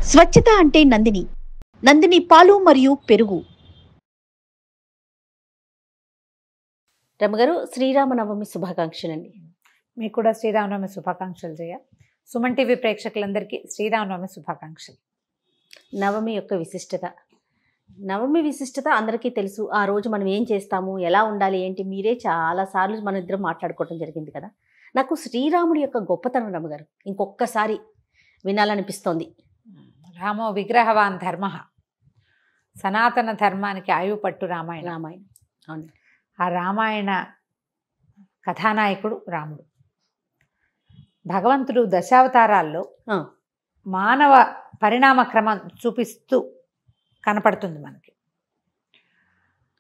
స్వచ్ఛత అంటే నందిని. నందిని పాలు మరియు పెరుగు. రమగారు, శ్రీరామనవమి శుభాకాంక్షలండి. మీకు కూడా శ్రీరామనవమి శుభాకాంక్షలు జయ. సుమన్ టీవీ ప్రేక్షకులందరికీ శ్రీరామనవమి శుభాకాంక్షలు. నవమి యొక్క విశిష్టత, నవమి విశిష్టత అందరికీ తెలుసు. ఆ రోజు మనం ఏం చేస్తాము, ఎలా ఉండాలి, ఏంటి, మీరే చాలాసార్లు మన ఇద్దరం మాట్లాడుకోవడం జరిగింది కదా. నాకు శ్రీరాముడి యొక్క గొప్పతనం రమగారు ఇంకొకసారి వినాలనిపిస్తోంది. రామో విగ్రహవాన్ ధర్మ, సనాతన ధర్మానికి ఆయువు పట్టు రామాయణం. అవును. ఆ రామాయణ కథానాయకుడు రాముడు. భగవంతుడు దశావతారాల్లో మానవ పరిణామ క్రమం చూపిస్తూ కనపడుతుంది మనకి.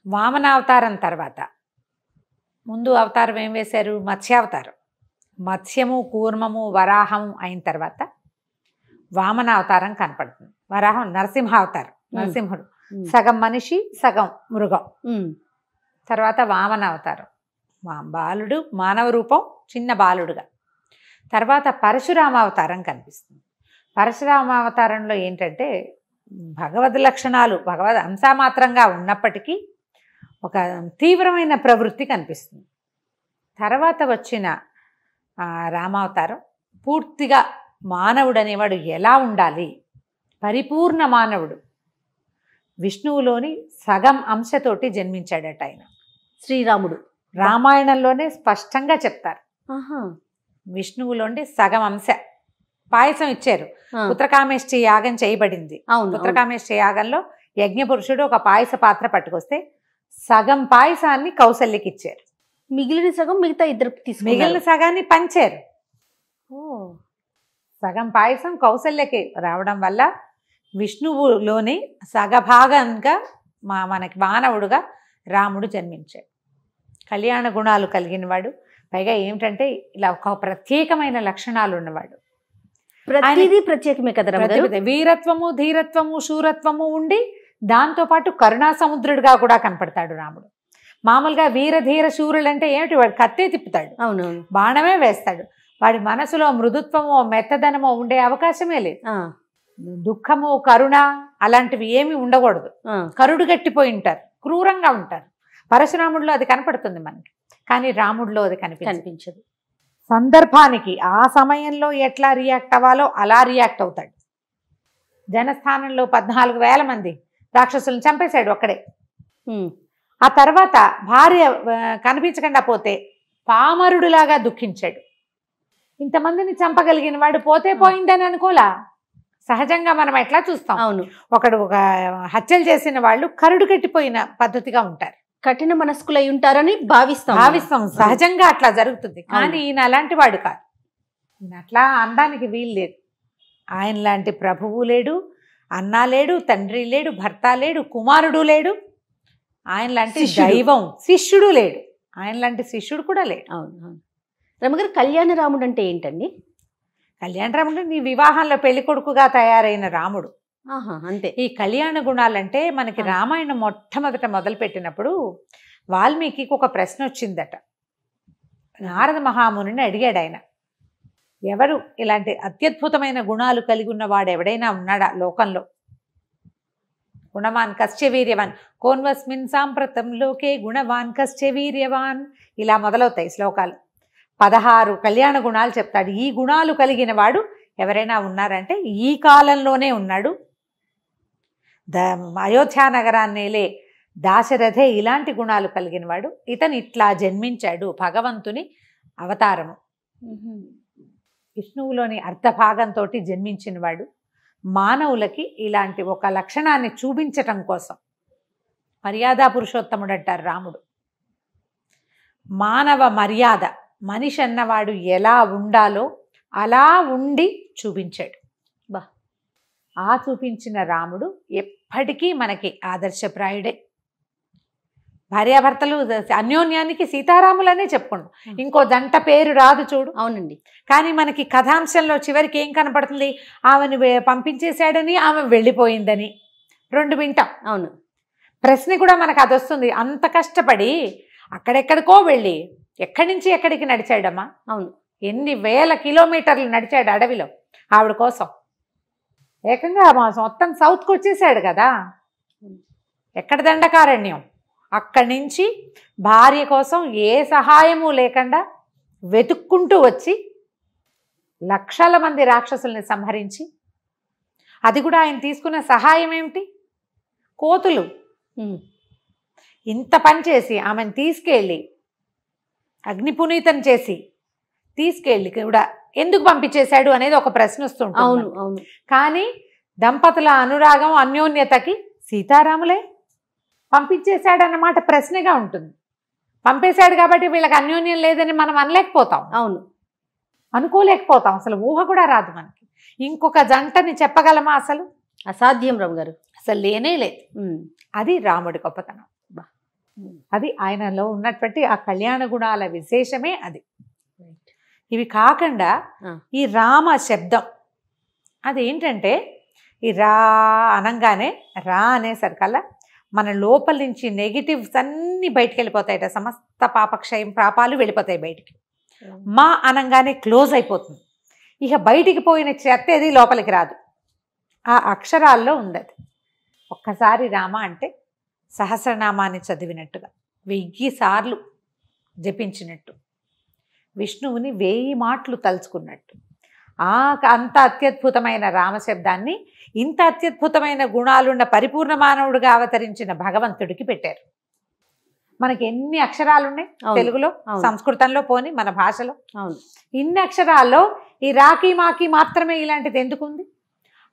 వామనావతారం తర్వాత ముందు అవతారం ఏం వేశారు? మత్స్యావతారం. మత్స్యము, కూర్మము, వరాహము అయిన తర్వాత వామనావతారం కనపడుతుంది. వరాహం నరసింహావతారం, నరసింహుడు సగం మనిషి సగం మృగం. తర్వాత వామనావతారం, బాలుడు మానవ రూపం చిన్న బాలుడుగా. తర్వాత పరశురామావతారం కనిపిస్తుంది. పరశురామావతారంలో ఏంటంటే భగవద్ లక్షణాలు భగవద్ అంశమాత్రంగా ఉన్నప్పటికీ ఒక తీవ్రమైన ప్రవృత్తి కనిపిస్తుంది. తర్వాత వచ్చిన రామావతారం పూర్తిగా మానవుడు అనేవాడు ఎలా ఉండాలి, పరిపూర్ణ మానవుడు. విష్ణువులోని సగం అంశతోటి జన్మించాడట ఆయన శ్రీరాముడు. రామాయణంలోనే స్పష్టంగా చెప్తారు. విష్ణువులోని సగం అంశ. పాయసం ఇచ్చారు, పుత్రకామేష్టి యాగం చేయబడింది. పుత్రకామేష్టి యాగంలో యజ్ఞపురుషుడు ఒక పాయస పాత్ర పట్టుకొస్తే సగం పాయసాన్ని కౌసల్యకి ఇచ్చారు. మిగిలిన సగం మిగతా ఇద్దరు మిగిలిన సగాన్ని పంచారు. సగం పాయసం కౌసల్యకి రావడం వల్ల విష్ణువులోని సగభాగంగా మనకి మానవుడుగా రాముడు జన్మించాడు. కళ్యాణ గుణాలు కలిగినవాడు. పైగా ఏమిటంటే ఇలా ఒక ప్రత్యేకమైన లక్షణాలు ఉన్నవాడు. ప్రతిదీ ప్రత్యేకమే కదా. వీరత్వము, ధీరత్వము, శూరత్వము ఉండి దాంతోపాటు కరుణా సముద్రుడిగా కూడా కనపడతాడు రాముడు. మామూలుగా వీర ధీర శూరులు అంటే ఏమిటి? వాడు కత్తే తిప్పుతాడు, అవునవును, బాణమే వేస్తాడు. వాడి మనసులో మృదుత్వమో మెత్తదనమో ఉండే అవకాశమే లేదు. దుఃఖము, కరుణ అలాంటివి ఏమి ఉండకూడదు. కరుడు గట్టిపోయి ఉంటారు, క్రూరంగా ఉంటారు. పరశురాముడిలో అది కనపడుతుంది మనకి, కానీ రాముడిలో అది కనిపించదు. సందర్భానికి ఆ సమయంలో ఎట్లా రియాక్ట్ అవ్వాలో అలా రియాక్ట్ అవుతాడు. జనస్థానంలో 14,000 మంది రాక్షసులను చంపేశాడు ఒక్కడే. ఆ తర్వాత భార్య కనిపించకుండా పోతే పామరుడిలాగా దుఃఖించాడు. ఇంతమందిని చంపగలిగిన వాడు పోతే పోయిందని అనుకోలా. సహజంగా మనం ఎట్లా చూస్తాం, అవును, ఒకడు ఒక హత్యలు చేసిన వాళ్ళు కరుడు కట్టిపోయిన పద్ధతిగా ఉంటారు, కఠిన మనస్కులై ఉంటారని భావిస్తాం. సహజంగా అట్లా జరుగుతుంది. కానీ ఈయన అలాంటి వాడు కాదు. ఈయన అట్లా అనడానికి వీలు లేదు. ఆయన లాంటి ప్రభువు లేడు, అన్న లేడు, తండ్రి లేడు, భర్త లేడు, కుమారుడు లేడు. ఆయన లాంటి దైవం శిష్యుడు లేడు. ఆయన లాంటి శిష్యుడు కూడా లేడు. అవును. రమగారు, కళ్యాణ రాముడు అంటే ఏంటండి? కళ్యాణ రాముడు నీ వివాహంలో పెళ్లి కొడుకుగా తయారైన రాముడు. అంతే. ఈ కళ్యాణ గుణాలంటే మనకి రామాయణం మొట్టమొదట మొదలుపెట్టినప్పుడు వాల్మీకి ఒక ప్రశ్న వచ్చిందట. నారద మహామునిని అడిగాడు ఆయన, ఎవరు ఇలాంటి అత్యద్భుతమైన గుణాలు కలిగి ఉన్నవాడు ఎవడైనా ఉన్నాడా లోకంలో? గుణవాన్ కశ్చ వీర్యవాన్, కోన్వస్మిన్ సాంప్రతం లోకే గుణవాన్ కశ్చ వీర్యవాన్, ఇలా మొదలవుతాయి శ్లోకాలు. 16 కళ్యాణ గుణాలు చెప్తాడు. ఈ గుణాలు కలిగిన వాడు ఎవరైనా ఉన్నారంటే ఈ కాలంలోనే ఉన్నాడు. అయోధ్య నగరాన్నేలే దాశరథే ఇలాంటి గుణాలు కలిగిన వాడు. ఇతను ఇట్లా జన్మించాడు, భగవంతుని అవతారము. విష్ణువులోని అర్ధభాగంతో జన్మించిన వాడు. మానవులకి ఇలాంటి ఒక లక్షణాన్ని చూపించటం కోసం మర్యాద పురుషోత్తముడు అంటారు రాముడు. మానవ మర్యాద, మనిషి అన్నవాడు ఎలా ఉండాలో అలా ఉండి చూపించాడు. ఆ చూపించిన రాముడు ఎప్పటికీ మనకి ఆదర్శప్రాయుడే. భార్యాభర్తలు అన్యోన్యానికి సీతారాములనే చెప్పుకుంటాం. ఇంకో జంట పేరు రాదు చూడు. అవునండి. కానీ మనకి కథాంశంలో చివరికి ఏం కనపడుతుంది? ఆమెను పంపించేశాడని, ఆమె వెళ్ళిపోయిందని రెండు వింటాం. అవును. ప్రశ్న కూడా మనకు అది వస్తుంది. అంత కష్టపడి అక్కడెక్కడికో వెళ్ళి ఎక్కడి నుంచి ఎక్కడికి నడిచాడమ్మా? అవును. ఎన్ని వేల కిలోమీటర్లు నడిచాడు అడవిలో ఆవిడ కోసం. ఏకంగా మొత్తం సౌత్కి వచ్చేసాడు కదా, ఎక్కడ దండకారణ్యం. అక్కడి నుంచి భార్య కోసం ఏ సహాయము లేకుండా వెతుక్కుంటూ వచ్చి లక్షల మంది రాక్షసుల్ని సంహరించి, అది కూడా ఆయన తీసుకున్న సహాయం ఏమిటి? కోతులు. ఇంత పని చేసి ఆమెను తీసుకెళ్ళి అగ్నిపునీతం చేసి తీసుకెళ్ళి కూడా ఎందుకు పంపించేశాడు అనేది ఒక ప్రశ్న వస్తుంటుంది. అవును అవును. కానీ దంపతుల అనురాగం అన్యోన్యతకి సీతారాములే పంపించేశాడన్నమాట ప్రశ్నగా ఉంటుంది. పంపేశాడు కాబట్టి వీళ్ళకి అన్యోన్యం లేదని మనం అనలేకపోతాం. అవును, అనుకోలేకపోతాం. అసలు ఊహ కూడా రాదు మనకి. ఇంకొక జంటని చెప్పగలమా? అసలు అసాధ్యం రాము గారు, అసలు లేనే లేదు. అది రాముడి గొప్పతనం. అది ఆయనలో ఉన్నటువంటి ఆ కళ్యాణ గుణాల విశేషమే అది. ఇవి కాకుండా ఈ రామ శబ్దం అదేంటంటే, ఈ రా అనంగానే, రా అనేసరికల్లా మన లోపల నుంచి నెగిటివ్స్ అన్నీ బయటికి వెళ్ళిపోతాయట. సమస్త పాపక్షయం పాపాలు వెళ్ళిపోతాయి బయటికి. మా అనంగానే క్లోజ్ అయిపోతుంది. ఇక బయటికి పోయిన చెత్త ఏది లోపలికి రాదు. ఆ అక్షరాల్లో ఉంది. ఒక్కసారి రామ అంటే సహస్రనామాన్ని చదివినట్టుగా, 1000 సార్లు జపించినట్టు, విష్ణువుని 1000 మాటలు తలుచుకున్నట్టు. అంత అత్యద్భుతమైన రామశబ్దాన్ని ఇంత అత్యద్భుతమైన గుణాలున్న పరిపూర్ణ మానవుడిగా అవతరించిన భగవంతుడికి పెట్టారు. మనకి ఎన్ని అక్షరాలు ఉన్నాయి తెలుగులో, సంస్కృతంలో, పోని మన భాషలో. ఇన్ని అక్షరాల్లో ఈ రాకి మాకి మాత్రమే ఇలాంటిది ఎందుకుంది?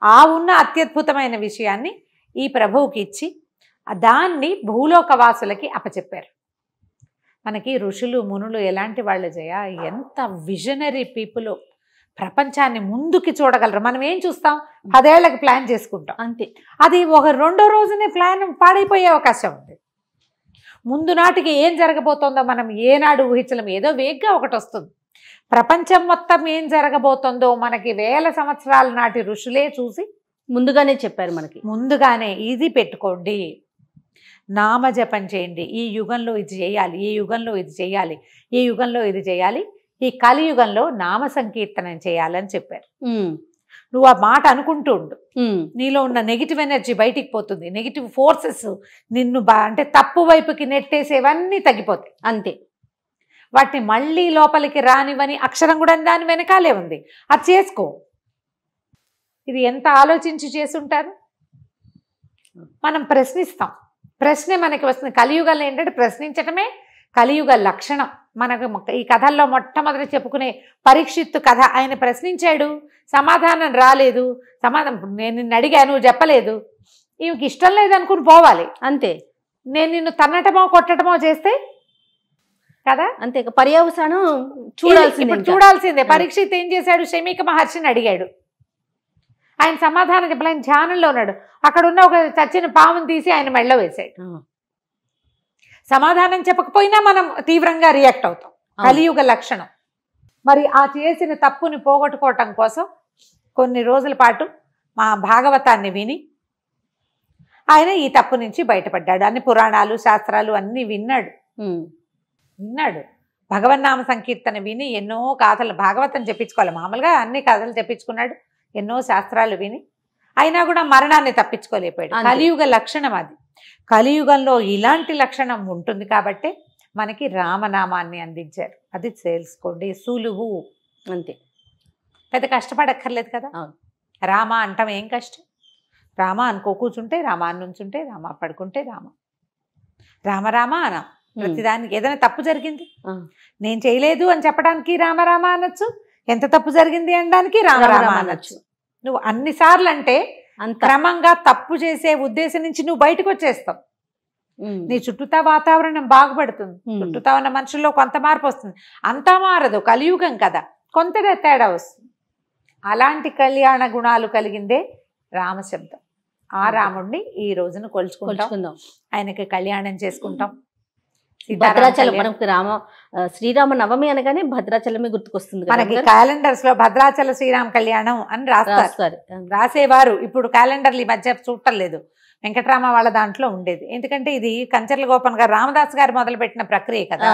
ఆ ఉన్న అత్యద్భుతమైన విషయాన్ని ఈ ప్రభువుకి ఇచ్చి దాన్ని భూలోకవాసులకి అప్పచెప్పారు. మనకి ఋషులు మునులు ఎలాంటి వాళ్ళు జయ, ఎంత విజనరీ పీపుల్. ప్రపంచాన్ని ముందుకి చూడగలరు. మనం ఏం చూస్తాం? 10 ఏళ్ళకి ప్లాన్ చేసుకుంటాం అంతే. అది ఒక 2వ రోజునే ప్లాన్ పాడైపోయే అవకాశం ఉంది. ముందు నాటికి ఏం జరగబోతోందో మనం ఏనాడు ఊహించలేం. ఏదో వేగ్గా ఒకటి వస్తుంది. ప్రపంచం మొత్తం ఏం జరగబోతుందో మనకి 1000 సంవత్సరాల నాటి ఋషులే చూసి ముందుగానే చెప్పారు మనకి. ముందుగానే ఇది పెట్టుకోండి, నామజపం చేయండి, ఈ యుగంలో ఇది చేయాలి, ఈ యుగంలో ఇది చేయాలి, ఈ యుగంలో ఇది చేయాలి, ఈ కలియుగంలో నామ సంకీర్తనం చేయాలని చెప్పారు. నువ్వు ఆ మాట అనుకుంటూ ఉండు. నీలో ఉన్న నెగిటివ్ ఎనర్జీ బయటికి పోతుంది. నెగిటివ్ ఫోర్సెస్ నిన్ను అంటే తప్పు వైపుకి నెట్టేసేవన్నీ తగ్గిపోతాయి. అంతే. వాటిని మళ్ళీ లోపలికి రానివని అక్షరం కూడా దాని వెనకాలే ఉంది. అది చేసుకో. ఇది ఎంత ఆలోచించి చేసుంటారు. మనం ప్రశ్నిస్తాం, ప్రశ్నే మనకి వస్తుంది. కలియుగంలో ఏంటంటే ప్రశ్నించటమే కలియుగ లక్షణం. మనకు ఈ కథల్లో మొట్టమొదటి చెప్పుకునే పరీక్షిత్తు కథ. ఆయన ప్రశ్నించాడు, సమాధానం రాలేదు. నేను నిన్ను అడిగాను, చెప్పలేదు, ఈమెకి ఇష్టం లేదనుకుని పోవాలి అంతే. నేను నిన్ను తన్నటమో కొట్టటమో చేస్తే కదా అంతే, పర్యవసానం చూడాల్సిందే. పరీక్షిత్ ఏం చేశాడు? శమీక మహర్షిని అడిగాడు. ఆయన సమాధానం చెప్పలే. ఆయన ధ్యానంలో ఉన్నాడు. అక్కడ ఉన్న ఒక చచ్చిన పాముని తీసి ఆయన మెడలో వేశాడు. సమాధానం చెప్పకపోయినా మనం తీవ్రంగా రియాక్ట్ అవుతాం. కలియుగ లక్షణం. మరి ఆ చేసిన తప్పుని పోగొట్టుకోవటం కోసం కొన్ని రోజుల పాటు మా భాగవతాన్ని విని ఆయన ఈ తప్పు నుంచి బయటపడ్డాడు. అన్ని పురాణాలు శాస్త్రాలు అన్నీ విన్నాడు. భగవన్నామ సంకీర్తన విని ఎన్నో కథలు, భాగవతం చెప్పించుకోవాలి. మామూలుగా అన్ని కథలు చెప్పించుకున్నాడు. ఎన్నో శాస్త్రాలు విని అయినా కూడా మరణాన్ని తప్పించుకోలేకపోయాడు. కలియుగ లక్షణం అది. కలియుగంలో ఇలాంటి లక్షణం ఉంటుంది కాబట్టి మనకి రామనామాన్ని అందించారు. అది తెలుసుకోండి. సులువు అంతే, పెద్ద కష్టపడక్కర్లేదు కదా. రామ అంటాం ఏం కష్టం? రామ అనుకో కూర్చుంటే రామ, నుంచుంటే రామ, పడుకుంటే రామ, రామ రామ అనా. ప్రతిదానికి ఏదైనా తప్పు జరిగింది నేను చేయలేదు అని చెప్పడానికి రామ రామ అనొచ్చు. ఎంత తప్పు జరిగింది అనడానికి రామ రామ అనొచ్చు. నువ్వు అన్నిసార్లు అంటే క్రమంగా తప్పు చేసే ఉద్దేశం నుంచి నువ్వు బయటకు వచ్చేస్తావు. నీ చుట్టూతా వాతావరణం బాగుపడుతుంది. చుట్టూతా ఉన్న మనుషుల్లో కొంత మార్పు వస్తుంది. అంతా మారదు, కలియుగం కదా, కొంత తేడా వస్తుంది. అలాంటి కళ్యాణ గుణాలు కలిగిందే రామశబ్దం. ఆ రాముడిని ఈ రోజున కొలుచుకుంటాం, ఆయనకి కళ్యాణం చేసుకుంటాం. భద్రాచలం మనకు శ్రీరామ నవమి అనగానే భద్రాచలమే గుర్తుకొస్తుంది. మనకి క్యాలెండర్స్ లో భద్రాచల శ్రీరామ కళ్యాణం అని రాసేవారు. ఇప్పుడు క్యాలెండర్లు ఈ మధ్య చూడటం లేదు. వెంకటరామ వాళ్ళ దాంట్లో ఉండేది. ఎందుకంటే ఇది కంచర్ల గోపన్ గారు, రామదాస్ గారు మొదలుపెట్టిన ప్రక్రియ కదా.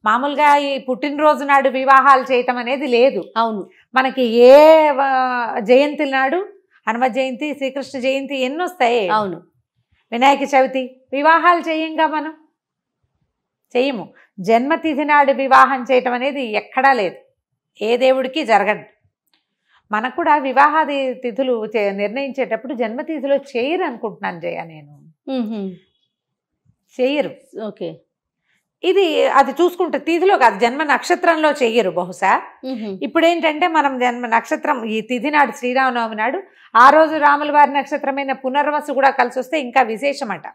మామూలుగా ఈ పుట్టినరోజు నాడు వివాహాలు చేయటం అనేది లేదు. అవును, మనకి ఏ జయంతి నాడు హనుమ జయంతి, శ్రీకృష్ణ జయంతి ఎన్ని వస్తాయి. అవును. వినాయక చవితి. వివాహాలు చేయంగా మనం, చెయ్యము. జన్మతిథి నాడు వివాహం చేయటం అనేది ఎక్కడా లేదు, ఏ దేవుడికి జరగదు. మనకు కూడా వివాహాది తిథులు నిర్ణయించేటప్పుడు జన్మతిథిలో చేయరు అనుకుంటున్నాను జయ, నేను చెయ్యరు. ఓకే. ఇది అది చూసుకుంటే తిథిలో కాదు, జన్మ నక్షత్రంలో చెయ్యరు బహుశా. ఇప్పుడు ఏంటంటే మనం జన్మ నక్షత్రం ఈ తిథి నాడు, శ్రీరామనవమి నాడు, ఆ రోజు రాముల వారి నక్షత్రమైన పునర్వసు కూడా కలిసి వస్తే ఇంకా విశేషమట.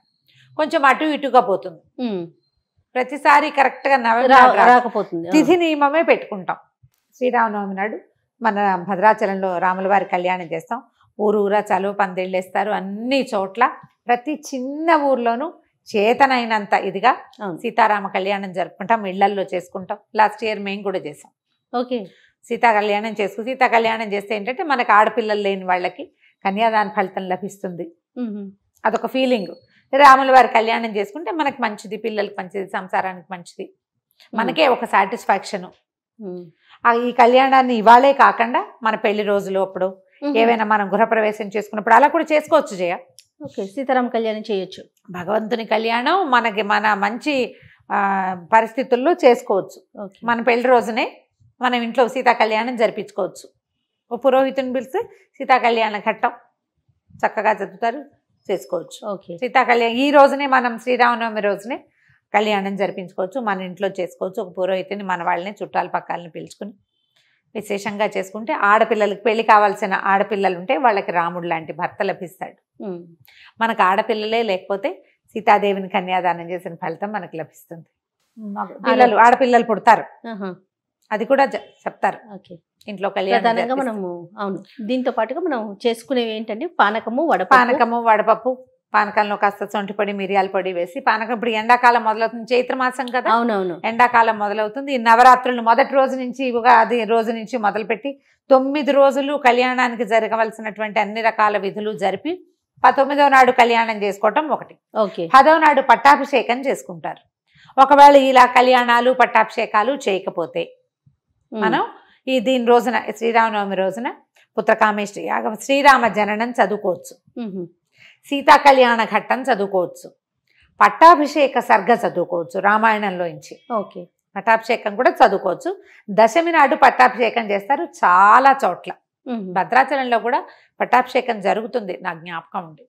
కొంచెం అటు ఇటుగా పోతుంది, ప్రతిసారి కరెక్ట్గా రాకపోతుంది. తిథి నియమమే పెట్టుకుంటాం. శ్రీరామనవమి నాడు మన భద్రాచలంలో రాముల వారి కళ్యాణం చేస్తాం. ఊరూరా చలువ పందిళ్ళు వేస్తారు. అన్ని చోట్ల ప్రతి చిన్న ఊర్లోనూ చేతనైనంత ఇదిగా సీతారామ కళ్యాణం జరుపుకుంటాం, ఇళ్లల్లో చేసుకుంటాం. లాస్ట్ ఇయర్ మేము కూడా చేసాం. ఓకే. సీతా కళ్యాణం చేసుకుని, సీతా కళ్యాణం చేస్తే ఏంటంటే మనకు ఆడపిల్లలు లేని వాళ్ళకి కన్యాదాన ఫలితం లభిస్తుంది, అదొక ఫీలింగ్. రాముల వారి కళ్యాణం చేసుకుంటే మనకి మంచిది, పిల్లలకి మంచిది, సంసారానికి మంచిది, మనకే ఒక సాటిస్ఫాక్షను. ఈ కళ్యాణాన్ని ఇవాళే కాకుండా మన పెళ్లి రోజులు అప్పుడు ఏవైనా మనం గృహప్రవేశం చేసుకున్నప్పుడు అలా కూడా చేసుకోవచ్చు జయ. ఓకే. సీతారామ కళ్యాణం చేయొచ్చు. భగవంతుని కళ్యాణం మనకి మన మంచి పరిస్థితుల్లో చేసుకోవచ్చు. మన పెళ్లి రోజునే మనం ఇంట్లో సీతా కళ్యాణం జరిపించుకోవచ్చు. ఓ పురోహితుని పిలిస్తే సీతా కళ్యాణ ఘట్టం చక్కగా చదువుతారు, చేసుకోవచ్చు. ఓకే. సీతా కళ్యాణం ఈ రోజునే మనం శ్రీరామనవమి రోజునే కళ్యాణం జరిపించుకోవచ్చు, మన ఇంట్లో చేసుకోవచ్చు. ఒక పురోహితుని మన వాళ్ళని చుట్టాల పక్కాలని పిలుచుకుని విశేషంగా చేసుకుంటే ఆడపిల్లలకి, పెళ్లి కావాల్సిన ఆడపిల్లలు ఉంటే వాళ్ళకి రాముడు లాంటి భర్త లభిస్తాడు. మనకు ఆడపిల్లలే లేకపోతే సీతాదేవిని కన్యాదానం చేసిన ఫలితం మనకు లభిస్తుంది. పిల్లలు ఆడపిల్లలు పుడతారు, అది కూడా చెప్తారు ఇంట్లో కళ్యాణం. మనము అవును, దీంతో పాటుగా మనం చేసుకునేవి ఏంటంటే పానకము, వడపప్పు. పానకంలో కాస్త సొంటి పొడి, మిరియాల పొడి వేసి పానకం. ఇప్పుడు ఎండాకాలం మొదలవుతుంది, చైత్రమాసం కదా. అవునవును, ఎండాకాలం మొదలవుతుంది. ఈ నవరాత్రులు మొదటి రోజు నుంచి, ఉగాది రోజు నుంచి మొదలుపెట్టి 9 రోజులు కళ్యాణానికి జరగవలసినటువంటి అన్ని రకాల విధులు జరిపి 19వ నాడు కళ్యాణం చేసుకోవటం ఒకటి. 10వ నాడు పట్టాభిషేకం చేసుకుంటారు. ఒకవేళ ఇలా కళ్యాణాలు పట్టాభిషేకాలు చేయకపోతే మనం దీని రోజున, శ్రీరామనవమి రోజున పుత్రకామేష్టి యాగం, శ్రీరామ జననం చదువుకోవచ్చు, సీతా కళ్యాణ ఘట్టం చదువుకోవచ్చు, పట్టాభిషేక సర్గ చదువుకోవచ్చు రామాయణంలోంచి. ఓకే. పట్టాభిషేకం కూడా చదువుకోవచ్చు. దశమి నాడు పట్టాభిషేకం చేస్తారు చాలా చోట్ల. భద్రాచలంలో కూడా పట్టాభిషేకం జరుగుతుంది, నా జ్ఞాపకం ఉంది.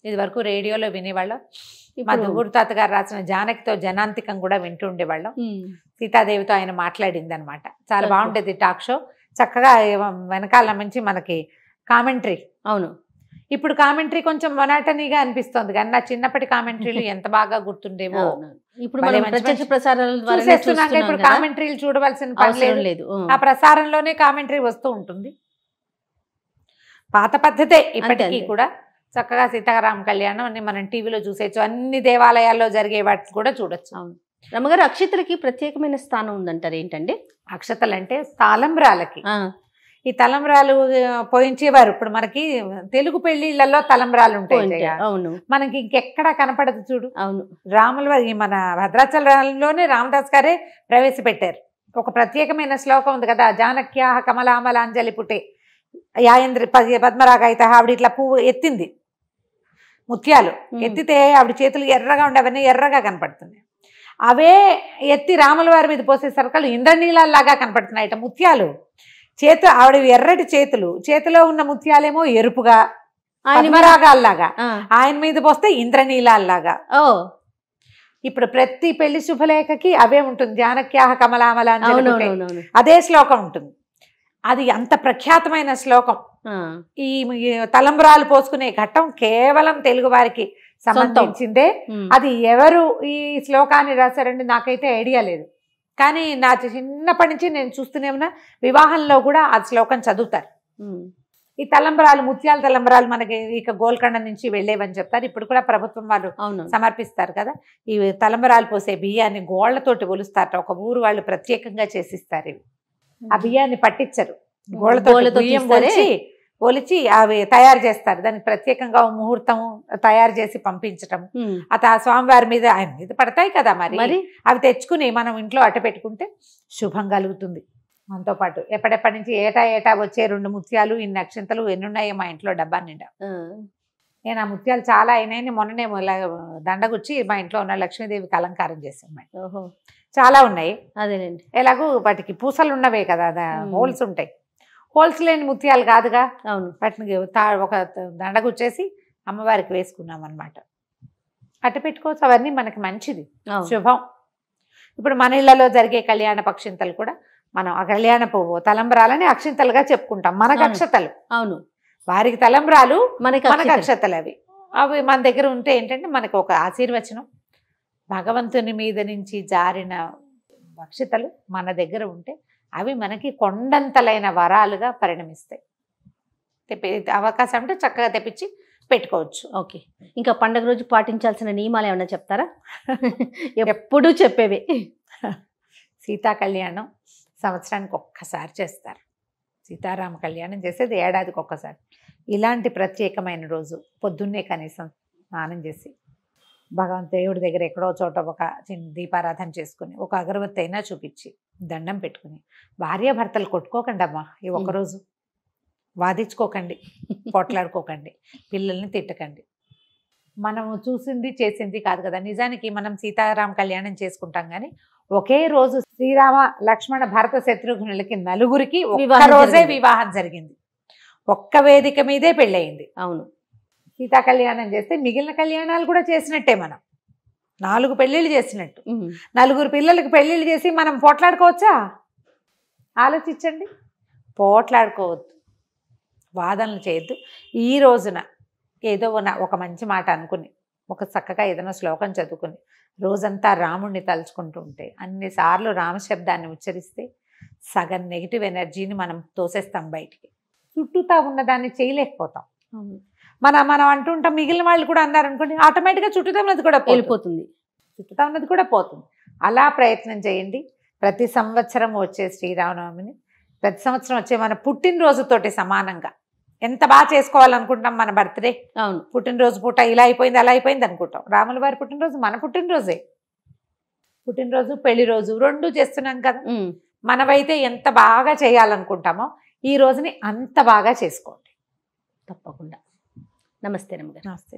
ఇది వరకు రేడియోలో వినేవాళ్ళం. మా దువ్వూరు తాత గారు రాసిన జానకితో జనాంతికం కూడా వింటూ ఉండేవాళ్ళం. సీతాదేవితో ఆయన మాట్లాడింది అనమాట. చాలా బాగుండేది టాక్ షో. చక్కగా వెనకాల నుంచి మనకి కామెంటరీ. అవును, ఇప్పుడు కామెంటరీ కొంచెం మొనాటనీగా అనిపిస్తుంది, కానీ నా చిన్నప్పటి కామెంటరీలు ఎంత బాగా గుర్తుండేవో. ఇప్పుడు ఇప్పుడు కామెంటరీలు చూడవలసిన పని లేదు, ఆ ప్రసారంలోనే కామెంటరీ వస్తూ ఉంటుంది. పాత పద్ధతే ఇప్పటికీ కూడా. చక్కగా సీతారామ కళ్యాణం అన్ని మనం టీవీలో చూసేయచ్చు, అన్ని దేవాలయాల్లో జరిగే వాటిని కూడా చూడొచ్చు. రమ్మగారు, అక్షతలకి ప్రత్యేకమైన స్థానం ఉందంటారు, ఏంటండి? అక్షతలు అంటే తలంబ్రాలకి. ఈ తలంబ్రాలు పోయించేవారు. ఇప్పుడు మనకి తెలుగు పెళ్లిళ్లలో తలంబ్రాలు ఉంటాయి, అవును, మనకి ఇంకెక్కడా కనపడదు చూడు. అవును, రాముల వారి మన భద్రాచలంలోనే రామదాస్ గారే ప్రవేశపెట్టారు. ఒక ప్రత్యేకమైన శ్లోకం ఉంది కదా, జానక్యా కమలామలాంజలి పుటే యాయంద్రి పద్మరాగాయిత. ఆవిడ ఇట్లా పువ్వు ఎత్తింది, ముత్యాలు ఎత్తితే ఆవిడ చేతులు ఎర్రగా ఉండే, అవన్నీ ఎర్రగా కనపడుతుంది. అవే ఎత్తి రాముల వారి మీద పోసేసరికి ఇంద్రనీలాల్లాగా కనపడుతున్నాయట ముత్యాలు. ఆవిడ ఎర్రటి చేతులు, చేతిలో ఉన్న ముత్యాలేమో ఎరుపుగా పద్మరాగాల్లాగా, ఆయన మీద పోస్తే ఇంద్రనీలాల్లాగా. ఇప్పుడు ప్రతి పెళ్లి శుభలేఖకి అవే ఉంటుంది, జానక్యాహ కమలామలాంజలి, అదే శ్లోకం ఉంటుంది. అది అంత ప్రఖ్యాతమైన శ్లోకం. ఈ తలంబ్రాలు పోసుకునే ఘట్టం కేవలం తెలుగు వారికి సంబంధించిందే. అది ఎవరు ఈ శ్లోకాన్ని రాశారండి నాకైతే ఐడియా లేదు, కానీ నా చిన్నప్పటి నుంచి నేను చూస్తూనే ఉన్నా, వివాహంలో కూడా ఆ శ్లోకం చదువుతారు. ఈ తలంబ్రాలు, ముత్యాల తలంబ్రాలు మనకి ఇక గోల్కొండ నుంచి వెళ్ళేవని చెప్తారు. ఇప్పుడు కూడా ప్రభుత్వం వాళ్ళు సమర్పిస్తారు కదా. ఈ తలంబ్రాలు పోసే బియ్యాన్ని గోళ్లతోటి ఒలుస్తారట, ఒక ఊరు వాళ్ళు ప్రత్యేకంగా చేసిస్తారు. ఇవి ఆ బియ్యాన్ని పట్టించరు, గోళ్లతో ఒలిచి అవి తయారు చేస్తారు. దానికి ప్రత్యేకంగా ముహూర్తం తయారు చేసి పంపించటం. ఆ స్వామివారి మీద, ఆయన మీద పడతాయి కదా, మరి అవి తెచ్చుకుని మనం ఇంట్లో అట్ట పెట్టుకుంటే శుభం కలుగుతుంది. మనతో పాటు ఎప్పటి నుంచి ఏటా వచ్చే 2 ముత్యాలు ఇన్ని అక్షింతలు ఎన్ని ఉన్నాయో మా ఇంట్లో డబ్బా నిండా. నేను ఆ ముత్యాలు చాలా అయినాయని మొన్ననే దండగుచ్చి మా ఇంట్లో ఉన్న లక్ష్మీదేవికి అలంకారం చేసాను. ఓహో, చాలా ఉన్నాయి. అదేనండి. ఎలాగూ వాటికి పూసలు ఉన్నవే కదా, హోల్స్ ఉంటాయి. హోల్స్ లేని ముత్యాలు కాదుగా. అవును. వాటిని ఒక దండగుచ్చేసి అమ్మవారికి వేసుకున్నాం అనమాట. అట్టు పెట్టుకోవచ్చు, అవన్నీ మనకి మంచిది, శుభం. ఇప్పుడు మన ఇళ్లలో జరిగే కళ్యాణ పక్షింతలు కూడా మనం ఆ కళ్యాణ పువ్వు తలంబ్రాలని అక్షింతలుగా చెప్పుకుంటాం. మనకు అక్షతలు, అవును, వారికి తలంబ్రాలు, మనకు మనకి అక్షతలు. అవి మన దగ్గర ఉంటే ఏంటంటే మనకు ఒక ఆశీర్వచనం. భగవంతుని మీద నుంచి జారిన అక్షతలు మన దగ్గర ఉంటే అవి మనకి కొండంతలైన వరాలుగా పరిణమిస్తాయి. అవకాశం అంటే చక్కగా తెప్పించి పెట్టుకోవచ్చు. ఓకే. ఇంకా పండుగ రోజు పాటించాల్సిన నియమాలు ఏమన్నా చెప్తారా? ఎప్పుడూ చెప్పేవి. సీతా కళ్యాణం సంవత్సరానికి ఒక్కసారి చేస్తారు. సీతారామ కళ్యాణం చేసేది ఏడాదికి ఒక్కసారి. ఇలాంటి ప్రత్యేకమైన రోజు పొద్దున్నే కనీసం స్నానం చేసి దేవుడి దగ్గర ఎక్కడో చోట ఒక చిన్న దీపారాధన చేసుకుని ఒక అగరబత్తి అయినా చూపించి దండం పెట్టుకుని, భార్యాభర్తలు కొట్టుకోకండి అమ్మా ఈ ఒక్కరోజు, వాదించుకోకండి, పోట్లాడుకోకండి, పిల్లల్ని తిట్టకండి. మనము చూసింది చేసింది కాదు కదా. నిజానికి మనం సీతారామ కళ్యాణం చేసుకుంటాం కానీ ఒకే రోజు శ్రీరామ లక్ష్మణ భరత శత్రుఘ్నులకి నలుగురికి ఒక్క రోజే వివాహం జరిగింది. ఒక్క వేదిక మీదే పెళ్ళయింది. అవును. సీతా కళ్యాణం చేస్తే మిగిలిన కళ్యాణాలు కూడా చేసినట్టే. మనం 4 పెళ్ళిళ్ళు చేసినట్టు. 4 పిల్లలకి పెళ్ళిళ్ళు చేసి మనం పోట్లాడుకోవచ్చా? ఆలోచించండి. పోట్లాడుకోవద్దు, వాదనలు చేయొద్దు. ఈ రోజున ఏదో ఒక మంచి మాట అనుకుని ఒక చక్కగా ఏదైనా శ్లోకం చదువుకుని రోజంతా రాముణ్ణి తలుచుకుంటూ ఉంటే, అన్నిసార్లు రామశబ్దాన్ని ఉచ్చరిస్తే సగం నెగిటివ్ ఎనర్జీని మనం తోసేస్తాం బయటికి. చుట్టూతా ఉన్నదాన్ని చేయలేకపోతాం. మనం అంటుంటాం, మిగిలిన వాళ్ళు కూడా అన్నారనుకోండి, ఆటోమేటిక్గా చుట్టూతా ఉన్నది కూడా వెళ్ళిపోతుంది, చుట్టూతా ఉన్నది కూడా పోతుంది. అలా ప్రయత్నం చేయండి. ప్రతి సంవత్సరం వచ్చే శ్రీరామనవమిని ప్రతి సంవత్సరం వచ్చే మన పుట్టినరోజుతోటి సమానంగా ఎంత బాగా చేసుకోవాలనుకుంటాం. మన బర్త్డే, అవును, పుట్టినరోజు పూట ఇలా అయిపోయింది అలా అయిపోయింది అనుకుంటాం. రాముల వారి పుట్టినరోజు మన పుట్టినరోజే. పుట్టినరోజు పెళ్లి రోజు 2 చేస్తున్నాం కదా. మనమైతే ఎంత బాగా చేయాలనుకుంటామో ఈ రోజుని అంత బాగా చేసుకోండి తప్పకుండా. నమస్తే నమస్తే.